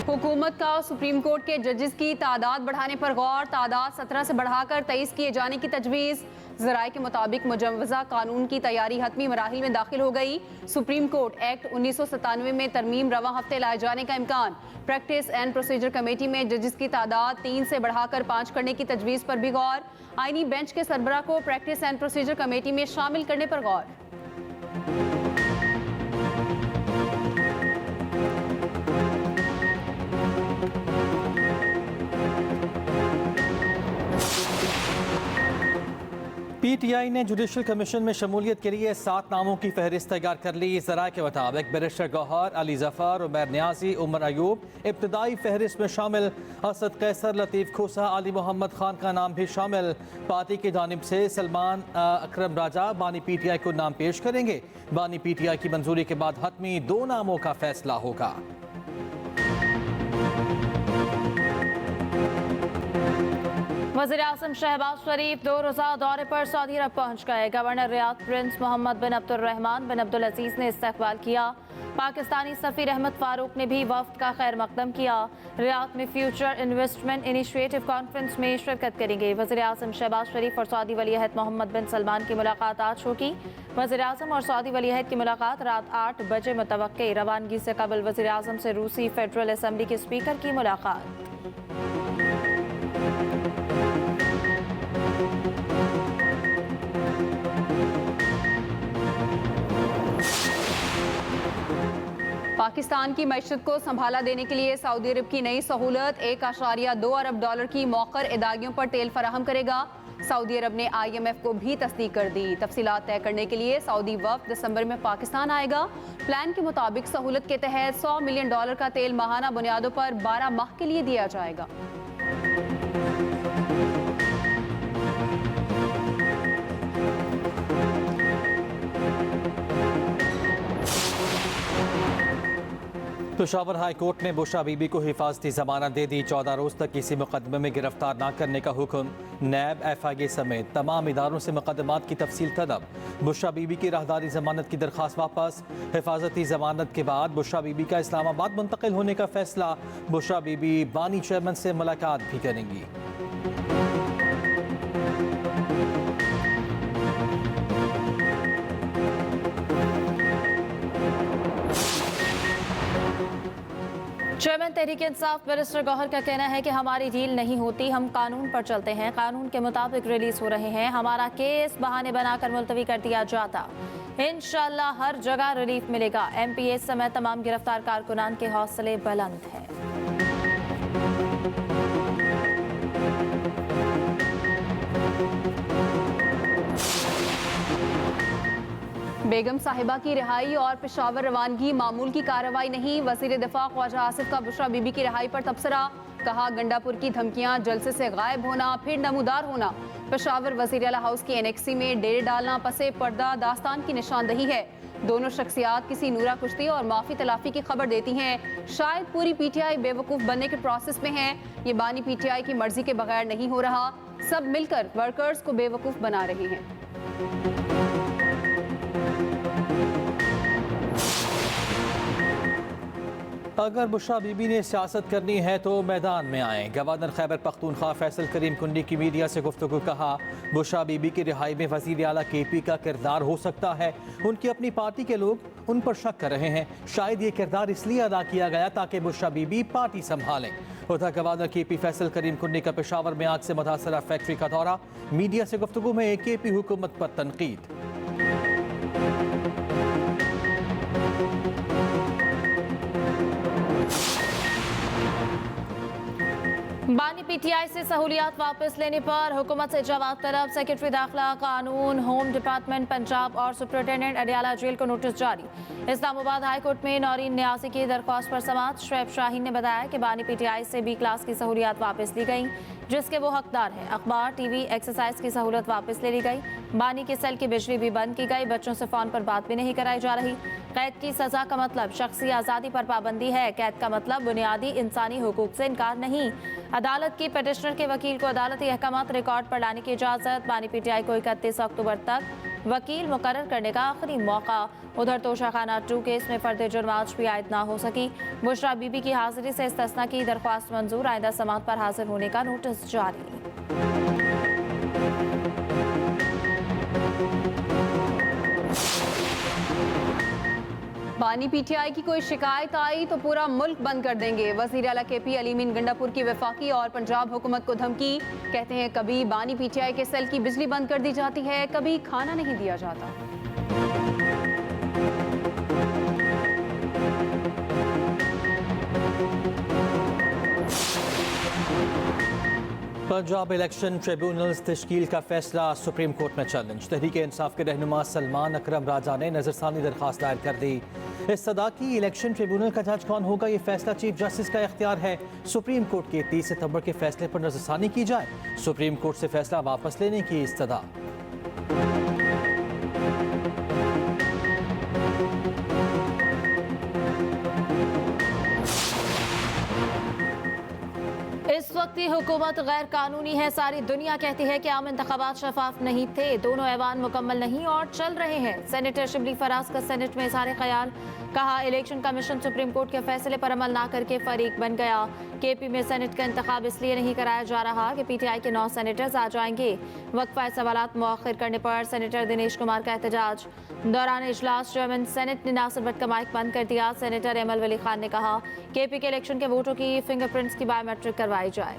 हुकूमत का supreme court के जजेस की तादाद बढ़ाने पर गौर। तादाद 17 से बढ़ाकर 23 किए जाने की तजवीज़। ज़राए के मुताबिक मुजव्वज़ा कानून की तैयारी हतमी मराहिल में दाखिल हो गई। सुप्रीम कोर्ट एक्ट 1997 में तरमीम रवा हफ्ते लाए जाने का इम्कान। प्रैक्टिस एंड प्रोसीजर कमेटी में जजेस की तादाद 3 से बढ़ाकर 5 करने की तजवीज़ पर भी गौर। आईनी बेंच के सरबराह को प्रैक्टिस एंड प्रोसीजर कमेटी में शामिल करने पर गौर। PTI ने जुडिशल कमीशन में शमूलियत के लिए 7 नामों की फहरिस्त तैयार कर ली। ज़राए के मुताबिक बैरिस्टर गौहर, अली जफ़र, उमर न्याजी, उमर अयूब इब्तदाई फहरिस्त में शामिल। असद कैसर, लतीफ़ खोसा, अली मोहम्मद खान का नाम भी शामिल। पार्टी की जानिब से सलमान अकरम राजा बानी PTI को नाम पेश करेंगे। बानी PTI की मंजूरी के बाद हतमी 2 नामों का फैसला होगा। वज़ीर आज़म शहबाज शरीफ 2 रोज़ा दौरे पर सऊदी अरब पहुँच गए। गवर्नर रियाद प्रिंस मोहम्मद बिन अब्दुर्रहमान बिन अब्दुल अजीज़ ने इस्तकबाल किया। पाकिस्तानी सफ़ीर अहमद फ़ारूक ने भी वफ़द का खैर मकदम किया। रियाद में फ्यूचर इन्वेस्टमेंट इनिशिएटिव कॉन्फ्रेंस में शिरकत करेंगे। वज़ीर आज़म शहबाज शरीफ और सऊदी वली-अहद मोहम्मद बिन सलमान की मुलाकात आज होगी। वज़ीर आज़म और सऊदी वली-अहद की मुलाकात रात 8 बजे मुतवक्के। रवानगी से कबल वज़ीर आज़म से रूसी फेडरल असम्बली के स्पीकर की मुलाकात। पाकिस्तान की मईशत को संभाला देने के लिए सऊदी अरब की नई सहूलत $1.2 अरब की मौखर अदायगियों पर तेल फराहम करेगा। सऊदी अरब ने IMF को भी तस्दीक कर दी। तफसीलात तय करने के लिए सऊदी वफ़द दिसंबर में पाकिस्तान आएगा। प्लान के मुताबिक सहूलत के तहत $100 मिलियन का तेल माहाना बुनियादों पर 12 माह के लिए दिया जाएगा। पेशावर हाई कोर्ट ने बुशरा बीबी को हिफाजती जमानत दे दी। 14 रोज तक किसी मुकदमे में गिरफ्तार न करने का हुक्म। नैब, FIA समेत तमाम इदारों से मुकदमात की तफसील तलब। बुशरा बीबी की राहदारी जमानत की दरख्वास्त वापस। हिफाजती जमानत के बाद बुशरा बीबी का इस्लामाबाद मुंतकिल होने का फैसला। बुशरा बीबी बानी चेयरमैन से मुलाकात भी करेंगी। चेयरमैन तहरीक इंसाफ बैरिस्टर गौहर का कहना है कि हमारी डील नहीं होती, हम कानून पर चलते हैं, कानून के मुताबिक रिलीज हो रहे हैं। हमारा केस बहाने बनाकर मुलतवी कर दिया जाता, इंशाअल्लाह हर जगह रिलीफ मिलेगा। MPA समेत तमाम गिरफ्तार कारकुनान के हौसले बुलंद हैं। बेगम साहिबा की रिहाई और पेशावर रवानगी मामूल की कार्रवाई नहीं। वज़ीर दिफा ख्वाजा आसिफ का बुशरा बीबी की रिहाई पर तबसरा। कहा, गंडापुर की धमकियां, जलसे से गायब होना, फिर नमूदार होना। पेशावर वज़ीर आला हाउस की एनेक्सी में डेरे डालना पसे पर्दा दास्तान की निशानदही है। दोनों शख्सियात किसी नूरा कुश्ती और माफी तलाफी की खबर देती हैं। शायद पूरी PTI बेवकूफ़ बनने के प्रोसेस में है। ये बानी PTI की मर्जी के बगैर नहीं हो रहा। सब मिलकर वर्कर्स को बेवकूफ़ बना रहे हैं। अगर बुशरा बीबी ने सियासत करनी है तो मैदान में आए। गवर्नर खैबर पख्तूनख्वा फैसल करीम कुंडी की मीडिया से गुफ्तगू। कहा, बुशरा बीबी की रिहाई में वज़ीर आला KP का किरदार हो सकता है। उनकी अपनी पार्टी के लोग उन पर शक कर रहे हैं। शायद ये किरदार इसलिए अदा किया गया ताकि बुशरा बीबी पार्टी संभालें। उधर गवर्नर KP फैसल करीम कुंडी का पेशावर में आग से मुतासरा फैक्ट्री का दौरा। मीडिया से गुफ्तगू में KP हुकूमत पर तनकीद। बानी PTI से सहूलियात वापस लेने पर हुकूमत से जवाब तलब। सेक्रेटरी दाखिला, कानून, होम डिपार्टमेंट पंजाब और सुपरिटेंडेंट अडियाला जेल को नोटिस जारी। इस्लामाबाद हाई कोर्ट में नौरीन न्यासी की दरख्वास्त पर समाअत। शुएब शाहीन ने बताया कि बानी PTI से B क्लास की सहूलियात वापस ली गई जिसके वो हकदार हैं। अखबार, TV, एक्सरसाइज की सहूलत वापस ले ली गई। बानी के सेल की बिजली भी बंद की गई। बच्चों से फ़ोन पर बात भी नहीं कराई जा रही। कैद की सज़ा का मतलब शख्सी आज़ादी पर पाबंदी है। कैद का मतलब बुनियादी इंसानी हुकूक से इनकार नहीं। अदालत की पटिशनर के वकील को अदालती अहकामात रिकॉर्ड पर लाने की इजाज़त। बानी PTI को 31 अक्टूबर तक वकील मुकर्रर करने का आखिरी मौका। उधर तोशाखाना 2 केस में फर्द जुर्म आज भी आयद ना हो सकी। बुशरा बीबी की हाजिरी से इस्तिस्ना की दरख्वास्त मंजूर, आइंदा समाअत पर हाजिर होने का नोटिस जारी। बानी पीटीआई की कोई शिकायत आई तो पूरा मुल्क बंद कर देंगे। वजीर आला केपी अलीमीन गंडापुर की वफाकी और पंजाब हुकूमत को धमकी। कहते हैं कभी बानी पीटीआई के सेल की बिजली बंद कर दी जाती है, कभी खाना नहीं दिया जाता। पंजाब इलेक्शन ट्रिब्यूनल्स तश्कील का फैसला सुप्रीम कोर्ट में चैलेंज। तहरीक इंसाफ के रहनुमा सलमान अकरम राजा ने नजरसानी दरखास्त दायर कर दी। इस्तदा की इलेक्शन ट्रिब्यूनल का जज कौन होगा, ये फैसला चीफ जस्टिस का इख्तियार है। सुप्रीम कोर्ट के 30 सितंबर के फैसले पर नजरसानी की जाए। सुप्रीम कोर्ट से फैसला वापस लेने की इस्तदा। इस वक्त की हुकूमत गैर कानूनी है। सारी दुनिया कहती है कि आम इंतखाबात शफाफ नहीं थे, दोनों ऐवान मुकम्मल नहीं और चल रहे हैं। सेनेटर शिबली फराज का सेनेट में इज़हार ख्याल। कहा इलेक्शन कमीशन सुप्रीम कोर्ट के फैसले पर अमल ना करके फरीक बन गया। केपी में सेनेट का इंतखाब इसलिए नहीं कराया जा रहा कि पीटीआई के 9 सेनेटर्स आ जाएंगे। वक्फा सवालात मौखर करने पर सेनेटर दिनेश कुमार का एहतजाज। दौरान इजलास चेयरमैन सेनेट ने नासिर भट्ट का माइक बंद कर दिया। सेनेटर एमल वली खान ने कहा केपी के इलेक्शन के वोटों की फिंगरप्रिंट्स की बायोमेट्रिक करवाई जाए।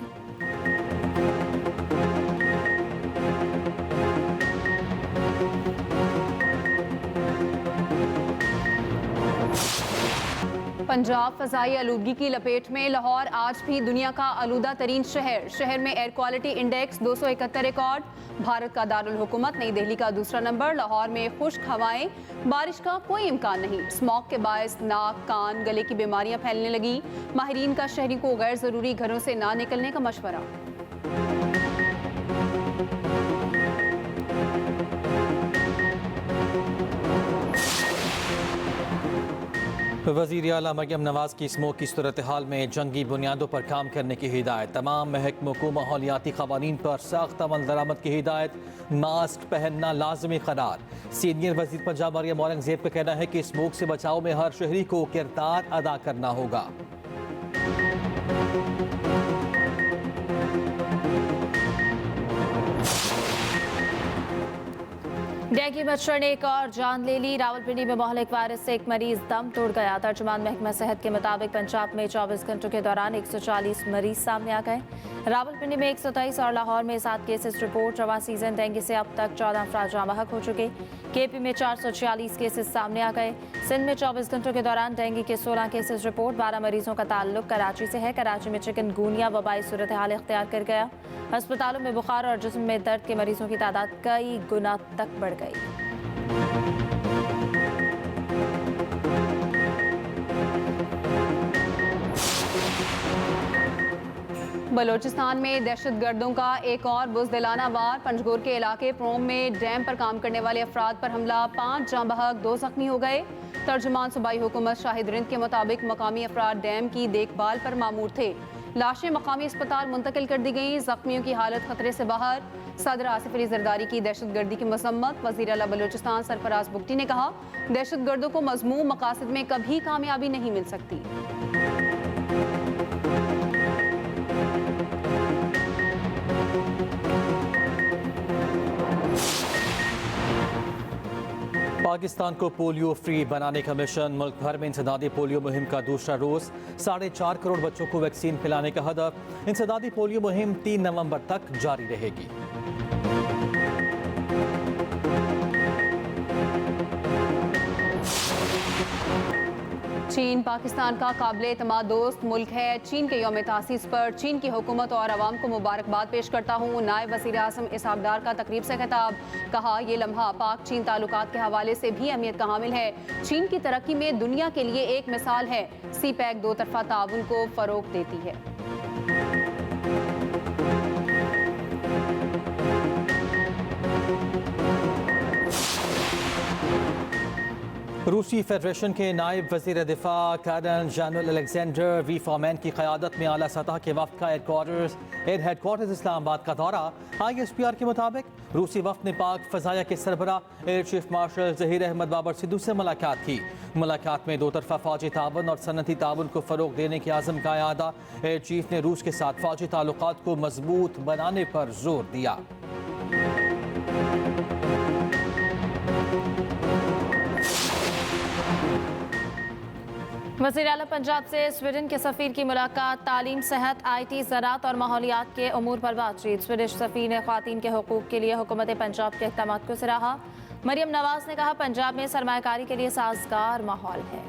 पंजाब फजाई आलूदगी की लपेट में। लाहौर आज भी दुनिया का आलूदा तरीन शहर। शहर में air quality index 271 record. Bharat का दारुल हुकूमत नई दिल्ली का दूसरा नंबर। लाहौर में खुश्क हवाएं, बारिश का कोई इम्कान नहीं। स्मॉग के बायस नाक, कान, गले की बीमारियां फैलने लगी। माहिरीन का शहरी को गैर जरूरी घरों से ना निकलने का मशवरा। वज़ीर आला मरियम नवाज की स्मोक की सूरत हाल में जंगी बुनियादों पर काम करने की हिदायत। तमाम महकमों को माहौलियाती क़वानीन पर सख्त अमल दरामद की हिदायत। मास्क पहनना लाजमी करार। सीनियर वज़ीर पंजाब मरियम औरंगजेब का कहना है कि स्मोक से बचाव में हर शहरी को किरदार अदा करना होगा। डेंगू मच्छर ने एक और जान ले ली। रावलपिंडी में मोहलिक वायरस से एक मरीज दम तोड़ गया। तर्जुमान महकमा सेहत के मुताबिक पंजाब में 24 घंटों के दौरान 140 मरीज सामने आ गए। रावलपिंडी में 123 और लाहौर में 7 केसेस रिपोर्ट। रवां सीजन डेंगू से अब तक 14 अफराद जाँ बहक हो चुके। केपी में 446 केसेस सामने आ गए। सिंध में 24 घंटों के दौरान डेंगू के 16 केसेस रिपोर्ट। 12 मरीजों का ताल्लुक कराची से है। कराची में चिकनगुनिया वबाई सूरत हाल इख्तियार कर गया। अस्पतालों में बुखार और जिस्म में दर्द के मरीजों की तादाद कई गुना तक बढ़ गई। बलोचिस्तान में दहशतगर्दों का एक और बुज़दिलाना वार। पंजगोर के इलाके प्रोम में डैम पर काम करने वाले अफराद पर हमला। 5 जाँ बहक, 2 जख्मी हो गए। तर्जुमान सूबाई हुकूमत शाहिद रिंद के मुताबिक मकामी अफराद डैम की देखभाल पर मामूर थे। लाशें मकामी अस्पताल मुंतकिल कर दी गई। जख्मियों की हालत खतरे से बाहर। सदर आसिफ अली जरदारी की दहशतगर्दी की मजम्मत। वज़ीर आला बलोचिस्तान सरफराज बुगटी ने कहा दहशतगर्दों को मज़मूम मकासद में कभी कामयाबी नहीं मिल सकती। पाकिस्तान को पोलियो फ्री बनाने का मिशन। मुल्क भर में इंसदादी पोलियो मुहिम का दूसरा रोज। 4.5 करोड़ बच्चों को वैक्सीन पिलाने का हदफ। इंसदादी पोलियो मुहिम 3 नवंबर तक जारी रहेगी। चीन पाकिस्तान का काबिल एतमाद दोस्त मुल्क है। चीन के यौम तासीस पर चीन की हुकूमत और अवाम को मुबारकबाद पेश करता हूँ। नायब वज़ीर आज़म इसहाक़ का तकरीब से खिताब। कहा यह लम्हा पाक चीन ताल्लुकात के हवाले से भी अहमियत का हामिल है। चीन की तरक्की में दुनिया के लिए एक मिसाल है। CPEC 2 तरफ़ा ताउन को फ़रोग़ देती है। रूसी फेडरेशन के नायब वजीर दिफा कर्नल जनरल अलेक्जेंडर वी फॉर्मैन की क़यादत में आला सतह के वफ्द का हेडक्वार्टर्स इस्लामाबाद का दौरा। ISPR के मुताबिक रूसी वफ्द ने पाक फ़ज़ाया के सरबराह air chief marshal Zaheer Ahmed Babar Sidhu से मुलाकात की। मुलाकात में दो तरफा फ़ौजी ताउन और सनती ताउन को फ़रोग़ देने के आज़म का अयादा। एयर चीफ ने रूस के साथ फ़ौजी ताल्लुकात को मजबूत बनाने पर जोर दिया। वज़ीर आला पंजाब से स्वीडन के सफ़ीर की मुलाकात। तालीम, सेहत, IT, ज़राअत और माहौलियात के अमूर पर बातचीत। स्वीडिश सफ़ीर ने ख़वातीन के हुकूक़ के लिए हुकूमत पंजाब के इक़दाम को सराहा। मरियम नवाज़ ने कहा, पंजाब में सरमायाकारी के लिए साजगार माहौल है।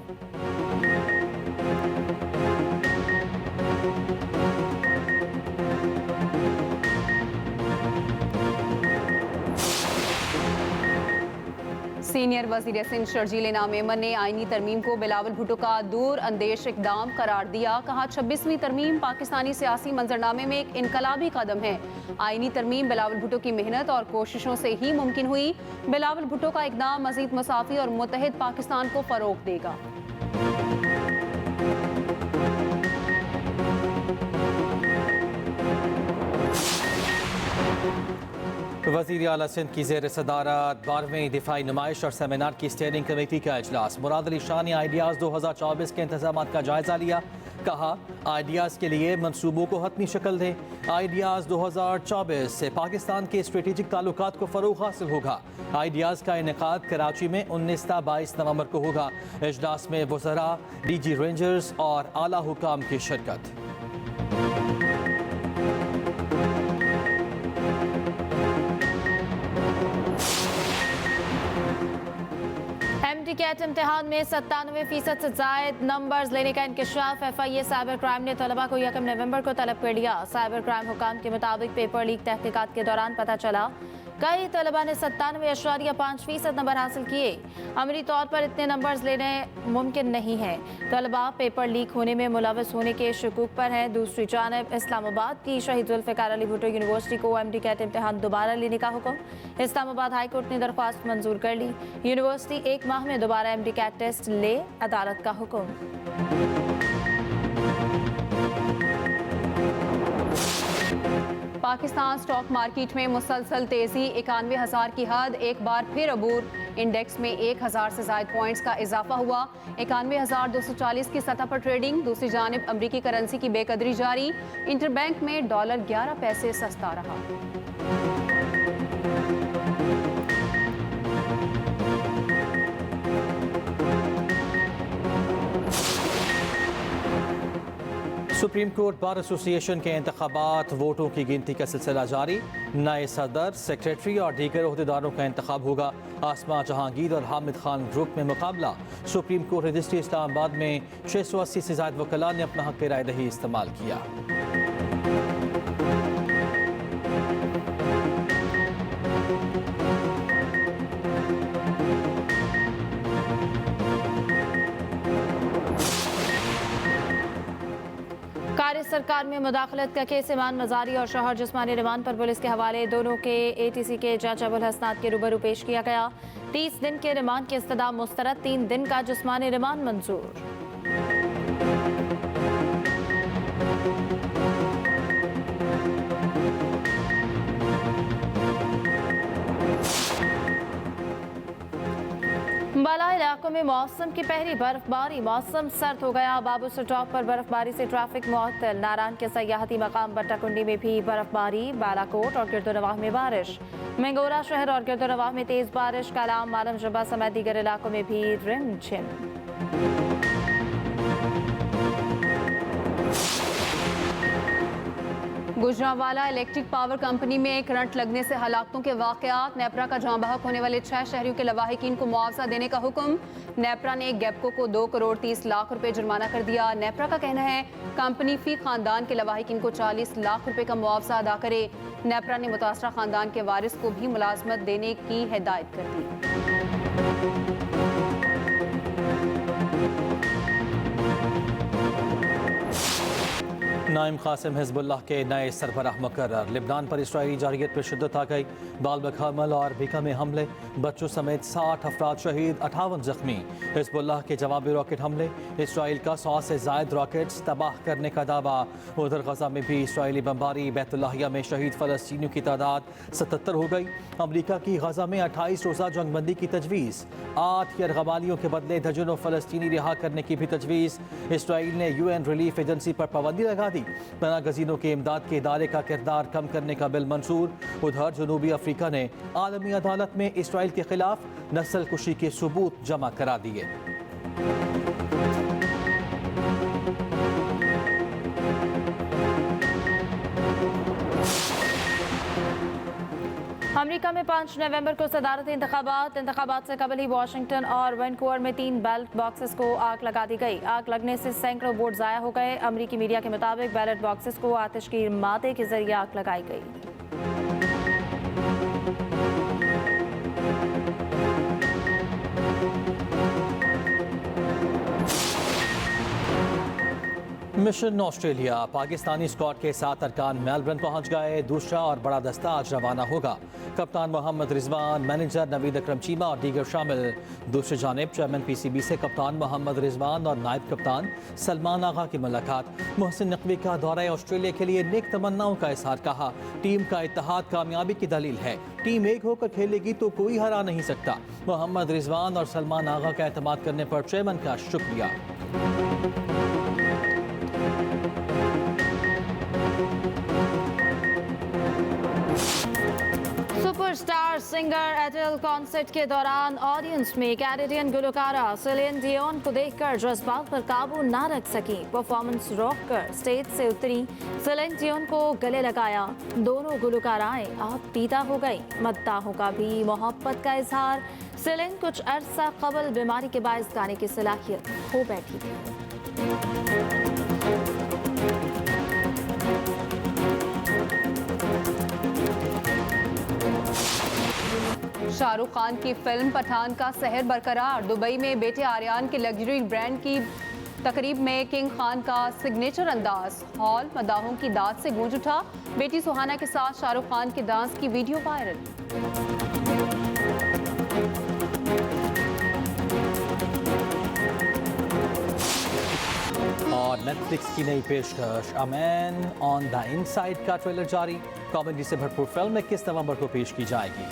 सीनियर वज़ीर सिंध शर्जील इनाम मेमन ने आईनी तरमीम को बिलावल भुट्टो का दूर अंदेश इकदाम करार दिया। कहा, 26वीं तरमीम पाकिस्तानी सियासी मंजरनामे में एक इनकलाबी कदम है। आईनी तरमीम बिलावल भुट्टो की मेहनत और कोशिशों से ही मुमकिन हुई। बिलावल भुट्टो का इकदाम मज़ीद मुसाफ़ी और मुत्तहिद पाकिस्तान को फ़रोग़ देगा। वज़ीर आला सिंध की ज़ेर सदारत 12वीं दिफाई नुमाइश और सेमिनार की स्टेयरिंग कमेटी का इजलास। मुराद अली शाह ने आइडियाज़ 2024 के इंतज़ाम का जायज़ा लिया। कहा, आइडियाज़ के लिए मनसूबों को हतमी शक्ल दें। आइडियाज़ 2024 से पाकिस्तान के स्ट्रेटेजिक ताल्लुकात को फ़रोग़ हासिल होगा। आइडियाज़ का इनेकाद कराची में 19 ता 22 नवंबर को होगा। इजलास में वज़रा, DG रेंजर्स और आला हुकाम की शिरकत। कैट इम्तिहान में 97% से जायद नंबर्स लेने का इंकशाफ। FIA साइबर क्राइम ने तलबा को 1 नवंबर को तलब कर लिया। साइबर क्राइम हुकाम के मुताबिक पेपर लीक तहकीकात के दौरान पता चला कई तलबा ने 97.5% नंबर हासिल किए। अमली तौर पर इतने नंबर्स लेने मुमकिन नहीं है। तलबा पेपर लीक होने में मुलविस होने के शकूक पर हैं। दूसरी जानब इस्लामाबाद की शहीद जुल्फ़िकार अली भुट्टो यूनिवर्सिटी को MD कैट इम्तिहान दोबारा लेने का हुक्म। इस्लामाबाद हाई कोर्ट ने दरख्वास्त मंजूर कर ली। यूनिवर्सिटी 1 माह में दोबारा MD कैट टेस्ट ले, अदालत का हुक्म। पाकिस्तान स्टॉक मार्केट में मुसलसल तेजी, 91,000 की हद एक बार फिर अबूर। इंडेक्स में 1,000 से ज़ायद पॉइंट्स का इजाफा हुआ। 91,240 की सतह पर ट्रेडिंग। दूसरी जानिब अमरीकी करेंसी की बेकदरी जारी। इंटरबैंक में डॉलर 11 पैसे सस्ता रहा। सुप्रीम कोर्ट बार एसोसिएशन के इंतखाबात, वोटों की गिनती का सिलसिला जारी। नए सदर, सेक्रेटरी और दीगर ओहदेदारों का इंतखाब होगा। आसमा जहांगीर और हामिद खान ग्रुप में मुकाबला। सुप्रीम कोर्ट रजिस्ट्री इस्लामाबाद में 680 से ज़ायद वकला ने अपना हक़ राय दही इस्तेमाल किया। कारी सरकार में मुदाखलत का केस ईमान मजारी और शौहर जिस्मानी रिमांड पर पुलिस के हवाले। दोनों के ATC के जज अबुल हसनात के रूबरू पेश किया गया। 30 दिन के रिमांड की इस्तदा मुस्तरद, 3 दिन का जिस्मानी रिमांड मंजूर। बाला इलाकों में मौसम की पहली बर्फबारी। मौसम सर्द हो गया। बाबू स्टॉप पर बर्फबारी से ट्रैफिक मुअत्तल। नारायण के सयाहती मकाम बट्टाकुंडी में भी बर्फबारी। बालाकोट और गिरदोनवाह में बारिश। मंगोरा शहर और गिरदोनवाह में तेज बारिश। कलाम, मालम जबा समेत दीगर इलाकों में भी रिमझिम। गुजरांवाला इलेक्ट्रिक पावर कंपनी में करंट लगने से हलाकतों के वाकयात। नेपरा का जहां बहक होने वाले 6 शहरियों के लवाहिकीन को मुआवजा देने का हुक्म। नेपरा ने गैपको को 2 करोड़ 30 लाख रुपए जुर्माना कर दिया। नेपरा का कहना है कंपनी फी खानदान के लवाहिकीन को 40 लाख रुपए का मुआवजा अदा करे। नेपरा ने मुतासरा खानदान के वारिस को भी मुलाजमत देने की हिदायत कर दी। नाइम कासिम हिजबुल्लाह के नए सरबराह मुकर्रर। लिबनान पर इसराइली जारहियत पर शिद्दत आ गई। बालबक हमल और बीका में हमले, बच्चों समेत 60 अफराद शहीद, 58 जख्मी। हिजबुल्लाह के जवाबी रॉकेट हमले, इसराइल का 100 से जायद रॉकेट्स तबाह करने का दावा। उधर गजा में भी इसराइली बमबारी, बैतुल्लाहिया में शहीद फलस्तीनियों की तादाद 77 हो गई। अमरीका की गजा में 28 रोज़ा जंगबंदी की तजवीज़। 8 यरगबालियों के बदले दर्जनों फलस्तीनी रिहा करने की भी तजवीज़। इसराइल ने UN रिलीफ एजेंसी पर पाबंदी लगा दी। पनाह गजीनों के इमदाद के इदारे का किरदार कम करने का बिल मंजूर। उधर जनूबी अफ्रीका ने आलमी अदालत में इसराइल के खिलाफ नस्ल कुशी के सबूत जमा करा दिए। अमेरिका में 5 नवंबर को सदारती इंतखाबात से कबल ही वाशिंगटन और वैनकूवर में 3 बैलेट बॉक्सेस को आग लगा दी गई। आग लगने से सैकड़ों वोट जाया हो गए। अमेरिकी मीडिया के मुताबिक बैलेट बॉक्सेस को आतिश की मादे के जरिए आग लगाई गई। मिशन ऑस्ट्रेलिया, पाकिस्तानी स्क्वाड के 7 अरकान मेलबर्न पहुंच गए। दूसरा और बड़ा दस्ता आज रवाना होगा। कप्तान मोहम्मद रिजवान, मैनेजर नवीद अकरम चीमा और दीगर शामिल। दूसरी जानिब चेयरमैन PCB से कप्तान मोहम्मद रिजवान और नायब कप्तान सलमान आगा की मुलाकात। मोहसिन नकवी का दौरा ऑस्ट्रेलिया के लिए नेक तमन्नाओं का इजहार। कहा, टीम का इत्तेहाद कामयाबी की दलील है। टीम एक होकर खेलेगी तो कोई हरा नहीं सकता। मोहम्मद रिजवान और सलमान आगा का एतमाद करने पर चेयरमैन का शुक्रिया। सुपरस्टार सिंगर एडेल कॉन्सर्ट के दौरान ऑडियंस में कैनेडियन गुलकारा सेलिन डियोन को देखकर जज्बात पर काबू ना रख सकी। परफॉर्मेंस रोककर स्टेज से उतरी सेलिन डियोन को गले लगाया। दोनों गुलकाराएं आप पीता हो गई। मद्दाहों का भी मोहब्बत का इजहार। सेलिन कुछ अरसा कबल बीमारी के बायस गाने की सलाहियत खो बैठी थी। शाहरुख खान की फिल्म पठान का सहर बरकरार। दुबई में बेटे आर्यान के लग्जरी ब्रांड की तकरीब में किंग खान का सिग्नेचर अंदाज। हॉल मदाहों की दाद से गूंज उठा। बेटी सुहाना के साथ शाहरुख खान के डांस की वीडियो वायरल। और नेटफ्लिक्स की नई पेशकश a man on the inside का ट्रेलर जारी। कॉमेडी से भरपूर फिल्म 21 नवंबर को पेश की जाएगी।